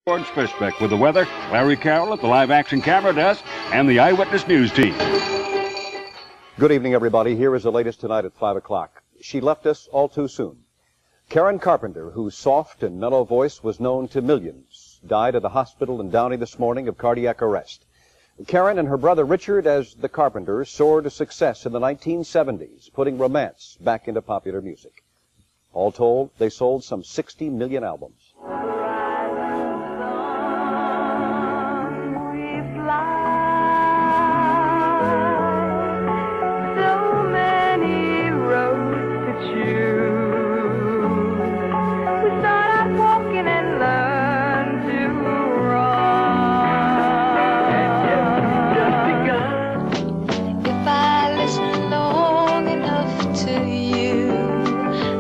George Fishbeck with the weather, Larry Carroll at the live action camera desk, and the Eyewitness News team. Good evening, everybody. Here is the latest tonight at 5 o'clock. She left us all too soon. Karen Carpenter, whose soft and mellow voice was known to millions, died at the hospital in Downey this morning of cardiac arrest. Karen and her brother Richard, as the Carpenters, soared to success in the 1970s, putting romance back into popular music. All told, they sold some 60 million albums.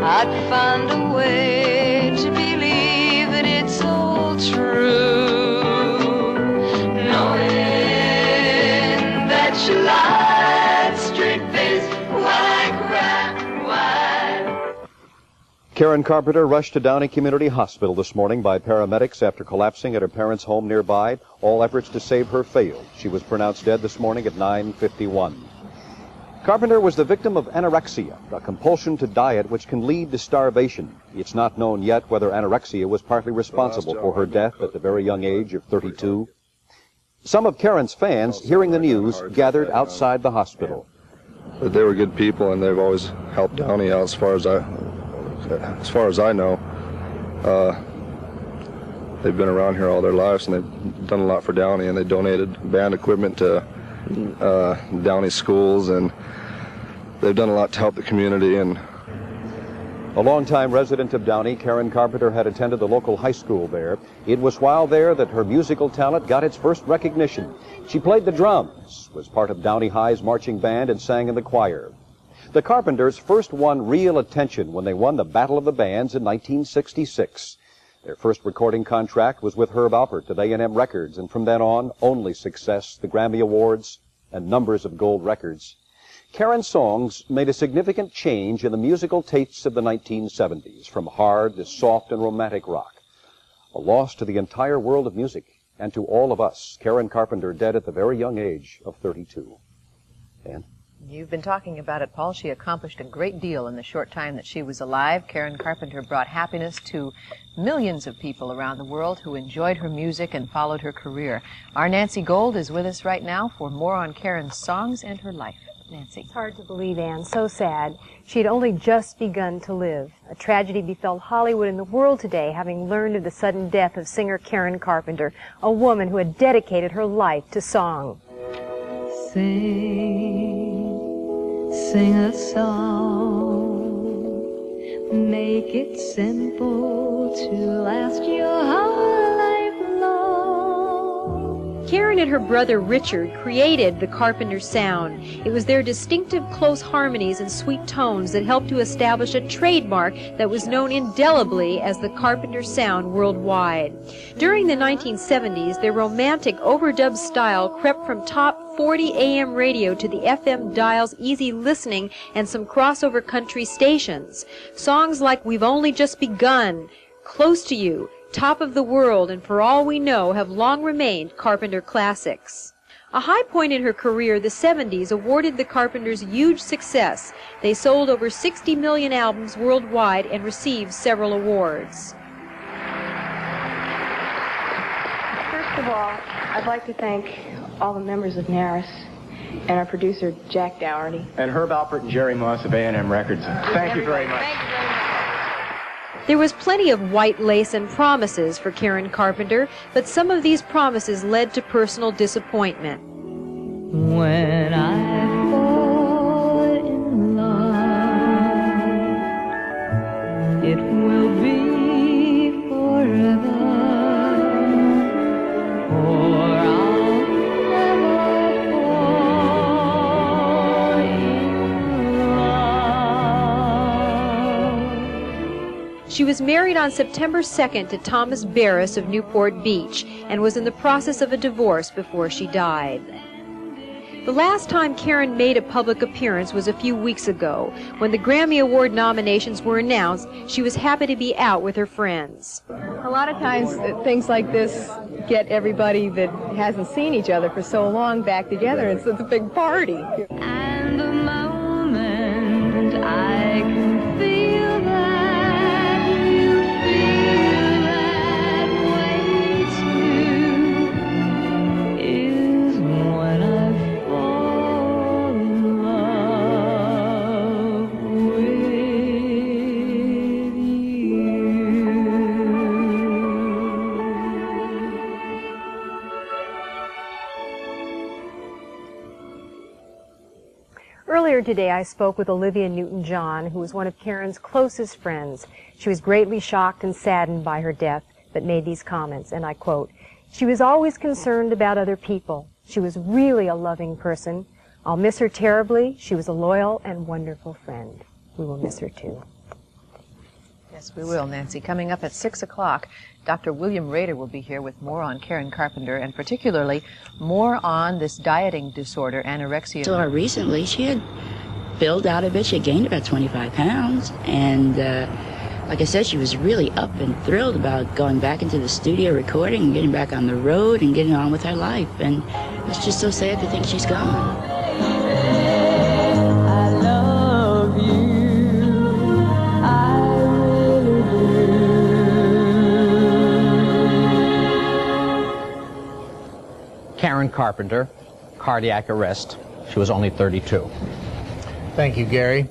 I'd find a way to believe that it's all true, knowing that you lied straight-faced while I cried wide. Karen Carpenter rushed to Downey Community Hospital this morning by paramedics after collapsing at her parents' home nearby. All efforts to save her failed. She was pronounced dead this morning at 9:51. Carpenter was the victim of anorexia, a compulsion to diet which can lead to starvation. It's not known yet whether anorexia was partly responsible for her death at the very young age of 32. Some of Karen's fans, hearing the news, gathered outside the hospital. But they were good people, and they've always helped Downey out as far as I know. They've been around here all their lives, and they've done a lot for Downey, and they donated band equipment to Downey schools, and they've done a lot to help the community. And a longtime resident of Downey, Karen Carpenter had attended the local high school there. It was while there that her musical talent got its first recognition. She played the drums, was part of Downey High's marching band, and sang in the choir. The Carpenters first won real attention when they won the Battle of the Bands in 1966. Their first recording contract was with Herb Alpert at A&M Records, and from then on, only success, the Grammy Awards, and numbers of gold records. Karen's songs made a significant change in the musical tastes of the 1970s, from hard to soft and romantic rock. A loss to the entire world of music, and to all of us. Karen Carpenter dead at the very young age of 32. Ann? You've been talking about it, Paul. She accomplished a great deal in the short time that she was alive. Karen Carpenter brought happiness to millions of people around the world who enjoyed her music and followed her career. Our Nancy Gold is with us right now for more on Karen's songs and her life. Nancy. It's hard to believe, Ann. So sad. She had only just begun to live. A tragedy befell Hollywood and the world today, having learned of the sudden death of singer Karen Carpenter, a woman who had dedicated her life to song. Sing a song, make it simple to last your whole life long. Karen and her brother Richard created the Carpenter sound. It was their distinctive close harmonies and sweet tones that helped to establish a trademark that was known indelibly as the Carpenter sound worldwide. During the 1970s, their romantic overdub style crept from top 40 AM radio to the FM dial's easy listening and some crossover country stations. Songs like We've Only Just Begun, Close to You, Top of the World, and For All We Know have long remained Carpenter classics. A high point in her career, the 70s awarded the Carpenters huge success. They sold over 60 million albums worldwide and received several awards. First of all, I'd like to thank all the members of NARIS and our producer, Jack Dougherty. And Herb Alpert and Jerry Moss of A&M Records. Thank you very much. Thank you very much. There was plenty of white lace and promises for Karen Carpenter, but some of these promises led to personal disappointment. When I fall in love, it will be forever. She was married on September 2nd to Thomas Barris of Newport Beach and was in the process of a divorce before she died. The last time Karen made a public appearance was a few weeks ago. When the Grammy Award nominations were announced, she was happy to be out with her friends. A lot of times things like this get everybody that hasn't seen each other for so long back together, and so it's a big party. And the moment I can feel that, you feel that way too, is when I fall in love with Earlier today, I spoke with Olivia Newton-John, who was one of Karen's closest friends. She was greatly shocked and saddened by her death, but made these comments, and I quote, "She was always concerned about other people. She was really a loving person. I'll miss her terribly. She was a loyal and wonderful friend." We will miss her too. Yes, we will, Nancy. Coming up at 6 o'clock, Dr. William Rader will be here with more on Karen Carpenter, and particularly more on this dieting disorder, anorexia. Until recently, she had built out of it. She had gained about 25 pounds. And like I said, she was really up and thrilled about going back into the studio recording and getting back on the road and getting on with her life. And it's just so sad to think she's gone. I love you. Karen Carpenter, cardiac arrest. She was only 32. Thank you, Gary.